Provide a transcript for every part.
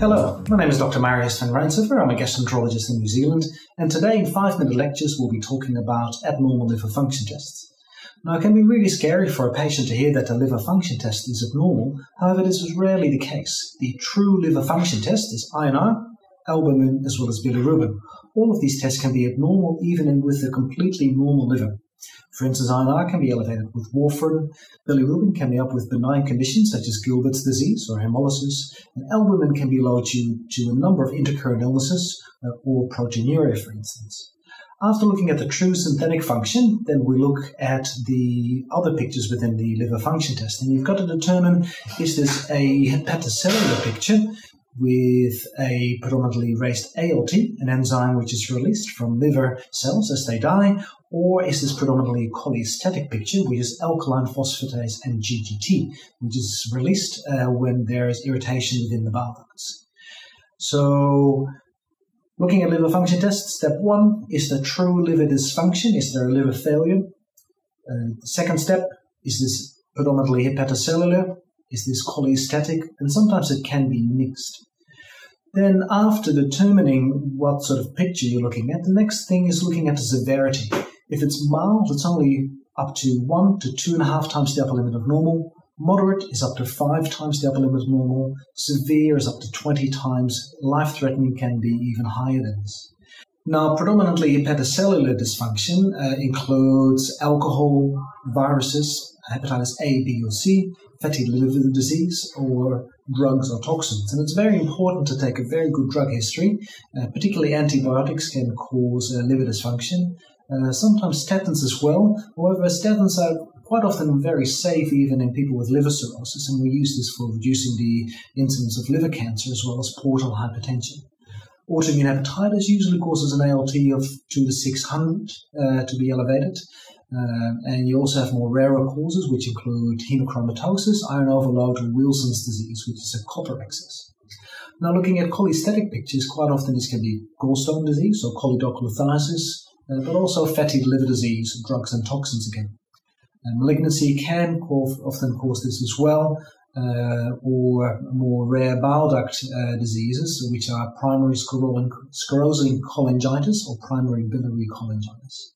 Hello, my name is Dr. Marius van Rijnsburg. I'm a gastroenterologist in New Zealand, and today in 5-minute lectures we'll be talking about abnormal liver function tests. Now, it can be really scary for a patient to hear that a liver function test is abnormal. However, this is rarely the case. The true liver function test is INR, albumin, as well as bilirubin. All of these tests can be abnormal even with a completely normal liver. For instance, INR can be elevated with warfarin, bilirubin can be up with benign conditions such as Gilbert's disease or hemolysis, and albumin can be low due to a number of intercurrent illnesses or proteinuria, for instance. After looking at the true synthetic function, then we look at the other pictures within the liver function test. And you've got to determine, is this a hepatocellular picture with a predominantly raised ALT, an enzyme which is released from liver cells as they die, or is this predominantly a cholestatic picture, which is alkaline phosphatase and GGT, which is released when there is irritation within the bile ducts. So, looking at liver function tests, step 1, is there true liver dysfunction? Is there a liver failure? The second step, is this predominantly hepatocellular? Is this cholestatic? And sometimes it can be mixed. Then after determining what sort of picture you're looking at, the next thing is looking at the severity. If it's mild, it's only up to 1 to 2.5 times the upper limit of normal. Moderate is up to 5 times the upper limit of normal. Severe is up to 20 times. Life-threatening can be even higher than this. Now, predominantly hepatocellular dysfunction includes alcohol, viruses, hepatitis A, B, or C, fatty liver disease, or drugs or toxins. And it's very important to take a very good drug history. Particularly antibiotics can cause liver dysfunction. Sometimes statins as well. However, statins are quite often very safe even in people with liver cirrhosis, and we use this for reducing the incidence of liver cancer as well as portal hypertension. Autoimmune hepatitis usually causes an ALT of 2 to 600 to be elevated. And you also have more rarer causes, which include hemochromatosis, iron overload, and Wilson's disease, which is a copper excess. Now, looking at cholestatic pictures, quite often this can be gallstone disease, or cholelithiasis, but also fatty liver disease, drugs and toxins again. Malignancy can often cause this as well, or more rare bile duct diseases, which are primary sclerosing cholangitis or primary biliary cholangitis.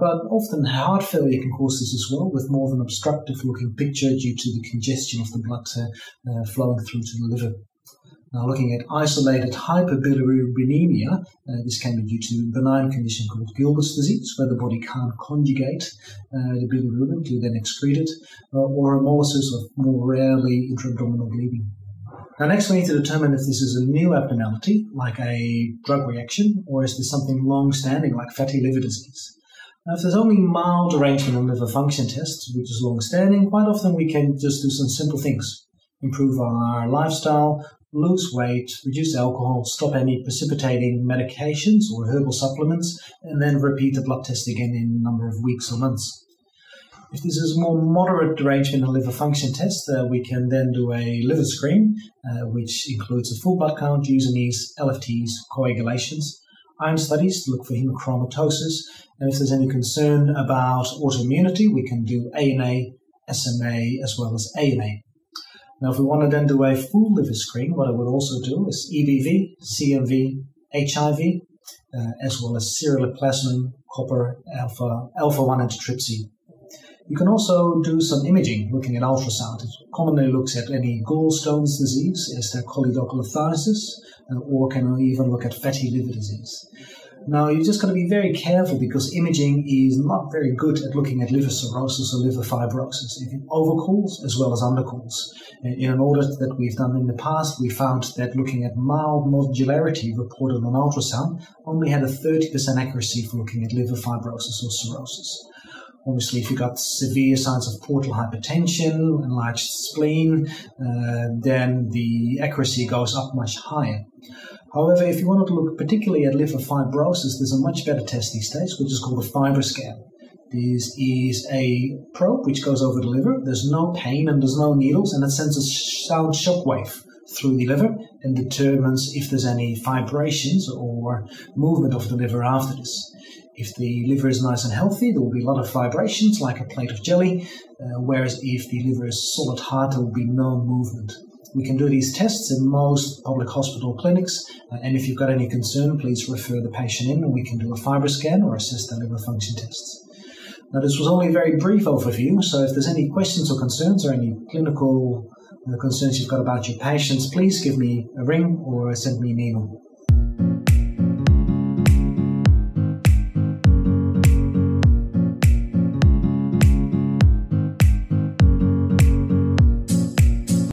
But often heart failure can cause this as well, with more of an obstructive-looking picture due to the congestion of the blood flowing through to the liver. Now, looking at isolated hyperbilirubinemia, this can be due to a benign condition called Gilbert's disease, where the body can't conjugate the bilirubin to then excrete it, or hemolysis of more rarely intra-abdominal bleeding. Now, next we need to determine if this is a new abnormality, like a drug reaction, or is this something long-standing, like fatty liver disease. Now, if there's only mild derangement in liver function tests, which is long-standing, quite often we can just do some simple things. Improve our lifestyle, lose weight, reduce alcohol, stop any precipitating medications or herbal supplements, and then repeat the blood test again in a number of weeks or months. If this is more moderate derangement in liver function test, we can then do a liver screen, which includes a full blood count, USANEs, LFTs, coagulations, iron studies to look for hemochromatosis, and if there's any concern about autoimmunity, we can do ANA, SMA, as well as AMA. Now, if we want to then do a full liver screen, what I would also do is EBV, CMV, HIV, as well as ceruloplasmin, copper, alpha-1 antitrypsin. You can also do some imaging, looking at ultrasound. It commonly looks at any gallstones disease, is there cholelithiasis, or can even look at fatty liver disease. Now, you just got to be very careful because imaging is not very good at looking at liver cirrhosis or liver fibrosis. It overcalls as well as undercalls. In an audit that we've done in the past, we found that looking at mild nodularity reported on ultrasound only had a 30% accuracy for looking at liver fibrosis or cirrhosis. Obviously, if you've got severe signs of portal hypertension, enlarged spleen, then the accuracy goes up much higher. However, if you wanted to look particularly at liver fibrosis, there's a much better test these days, which is called a FibroScan. This is a probe which goes over the liver. There's no pain and there's no needles, and it sends a sound shockwave through the liver and determines if there's any fibrations or movement of the liver after this. If the liver is nice and healthy, there will be a lot of fibrations, like a plate of jelly, whereas if the liver is solid hard, there will be no movement. We can do these tests in most public hospital clinics, and if you've got any concern, please refer the patient in and we can do a FibroScan or assess their liver function tests. Now, this was only a very brief overview, so if there's any questions or concerns or any clinical concerns you've got about your patients, please give me a ring or send me an email.